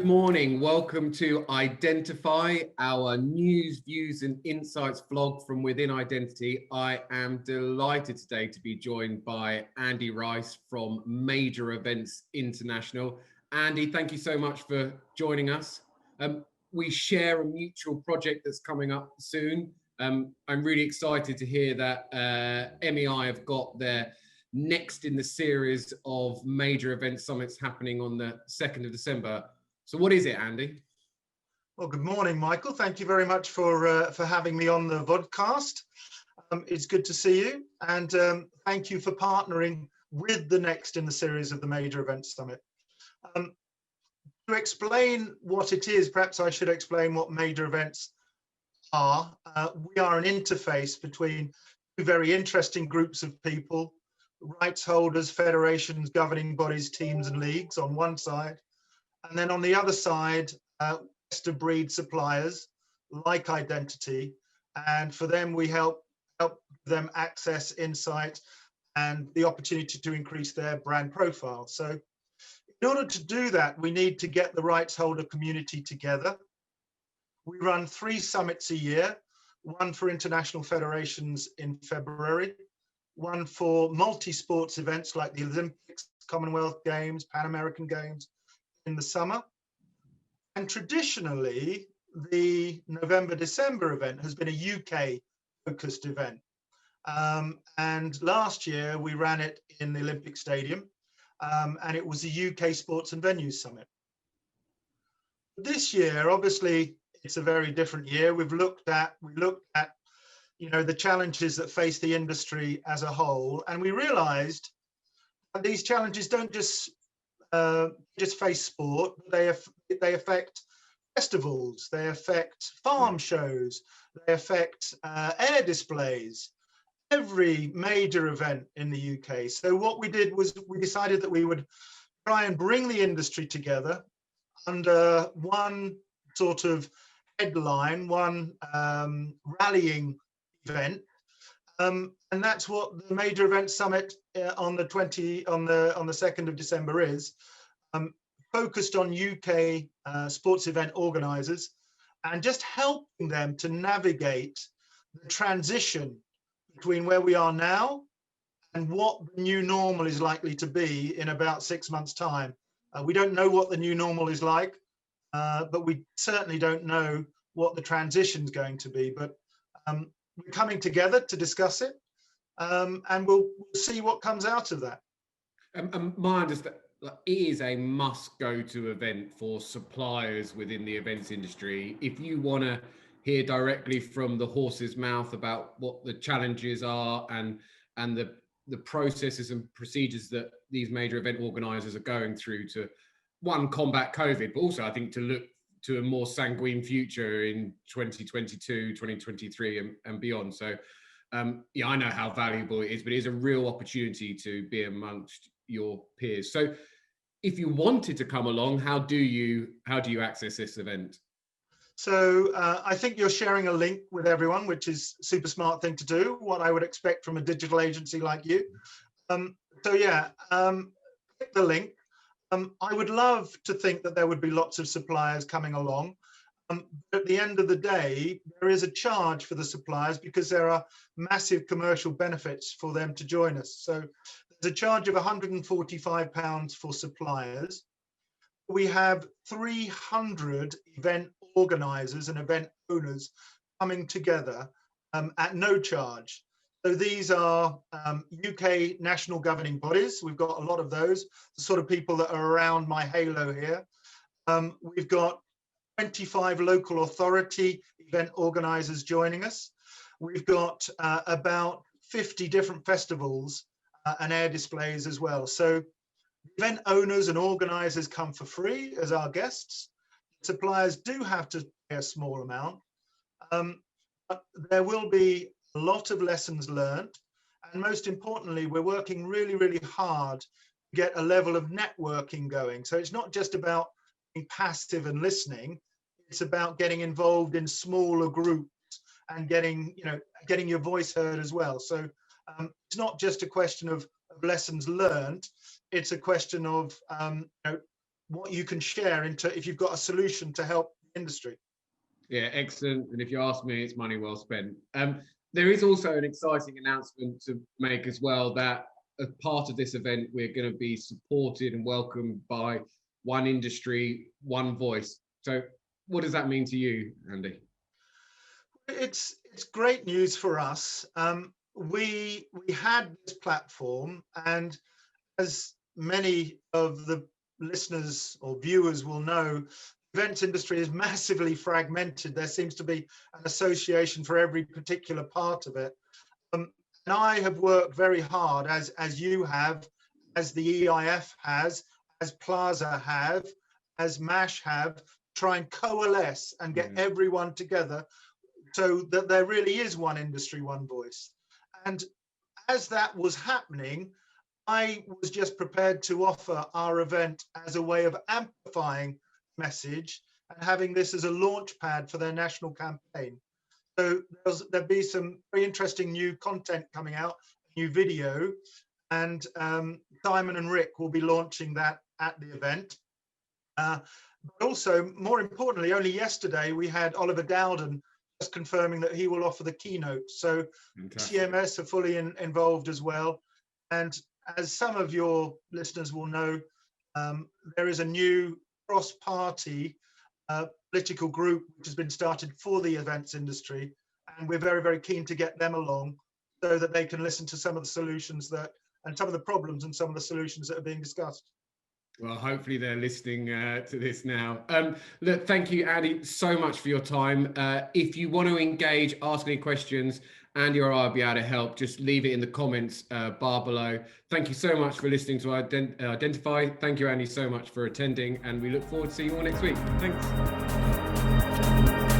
Good morning. Welcome to Identify, our news, views and insights vlog from within Identity. I am delighted today to be joined by Andy Rice from Major Events International. Andy, thank you so much for joining us. We share a mutual project that's coming up soon. I'm really excited to hear that MEI have got their next in the series of major event summits happening on the 2nd of December. So what is it, Andy? Well, good morning, Michael. Thank you very much for having me on the vodcast. It's good to see you, and thank you for partnering with the next in the series of the Major Events Summit. To explain what it is, perhaps I should explain what major events are. We are an interface between two very interesting groups of people: rights holders, federations, governing bodies, teams and leagues on one side, and then on the other side, best of breed suppliers like Identity. And for them, we help them access insight and the opportunity to increase their brand profile. So in order to do that, we need to get the rights holder community together. We run 3 summits a year, one for international federations in February, one for multi-sports events like the Olympics, Commonwealth Games, Pan American Games in the summer. And traditionally, the November-December event has been a UK-focused event. And last year, we ran it in the Olympic Stadium, and it was the UK Sports and Venues Summit. This year, obviously, it's a very different year. We looked at the challenges that face the industry as a whole, and we realized that these challenges don't just face sport. They affect festivals, they affect farm shows, they affect air displays, every major event in the UK. So what we did was we decided that we would try and bring the industry together under one sort of headline, one rallying event. And that's what the Major Events Summit on the 2nd of December is, focused on UK sports event organisers and just helping them to navigate the transition between where we are now and what the new normal is likely to be in about 6 months' time. We don't know what the new normal is like, but we certainly don't know what the transition is going to be. But we're coming together to discuss it, and we'll see what comes out of that. My understanding, it is a must-go-to event for suppliers within the events industry. If you want to hear directly from the horse's mouth about what the challenges are and the processes and procedures that these major event organisers are going through to, one, combat COVID, but also I think to look to a more sanguine future in 2022, 2023 and beyond. So yeah, I know how valuable it is, but it is a real opportunity to be amongst your peers. So if you wanted to come along, how do you access this event? So I think you're sharing a link with everyone, which is a super smart thing to do, what I would expect from a digital agency like you. So yeah, click the link. I would love to think that there would be lots of suppliers coming along. But at the end of the day, there is a charge for the suppliers because there are massive commercial benefits for them to join us. So there's a charge of £145 for suppliers. We have 300 event organisers and event owners coming together at no charge. So these are UK national governing bodies. We've got a lot of those, the sort of people that are around my halo here. We've got 25 local authority event organisers joining us. We've got about 50 different festivals and air displays as well. So event owners and organisers come for free as our guests. Suppliers do have to pay a small amount. But there will be a lot of lessons learned. And most importantly, we're working really, really hard to get a level of networking going. So it's not just about being passive and listening. It's about getting involved in smaller groups and getting your voice heard as well. So it's not just a question of lessons learned. It's a question of what you can share into if you've got a solution to help the industry. Yeah, excellent. And if you ask me, it's money well spent. There is also an exciting announcement to make as well, that as part of this event, we're going to be supported and welcomed by One Industry, One Voice. So what does that mean to you, Andy? It's great news for us. We had this platform, and as many of the listeners or viewers will know, the events industry is massively fragmented. There seems to be an association for every particular part of it. And I have worked very hard, as you have, as the EIF has, as Plaza have, as MASH have, try and coalesce and get everyone together so that there really is one industry, one voice. And as that was happening, I was just prepared to offer our event as a way of amplifying message and having this as a launch pad for their national campaign. So there'll be some very interesting new content coming out, new video, and Simon and Rick will be launching that at the event. But also, more importantly, only yesterday we had Oliver Dowden just confirming that he will offer the keynote. So CMS are fully involved as well. And as some of your listeners will know, there is a new cross-party political group which has been started for the events industry. And we're very, very keen to get them along so that they can listen to some of the solutions and some of the problems and some of the solutions that are being discussed. Well, hopefully they're listening to this now. Look, thank you, Andy, so much for your time. If you want to engage, ask any questions, Andy or I will be able to help. Just leave it in the comments bar below. Thank you so much for listening to Identify. Thank you, Andy, so much for attending, and we look forward to seeing you all next week. Thanks.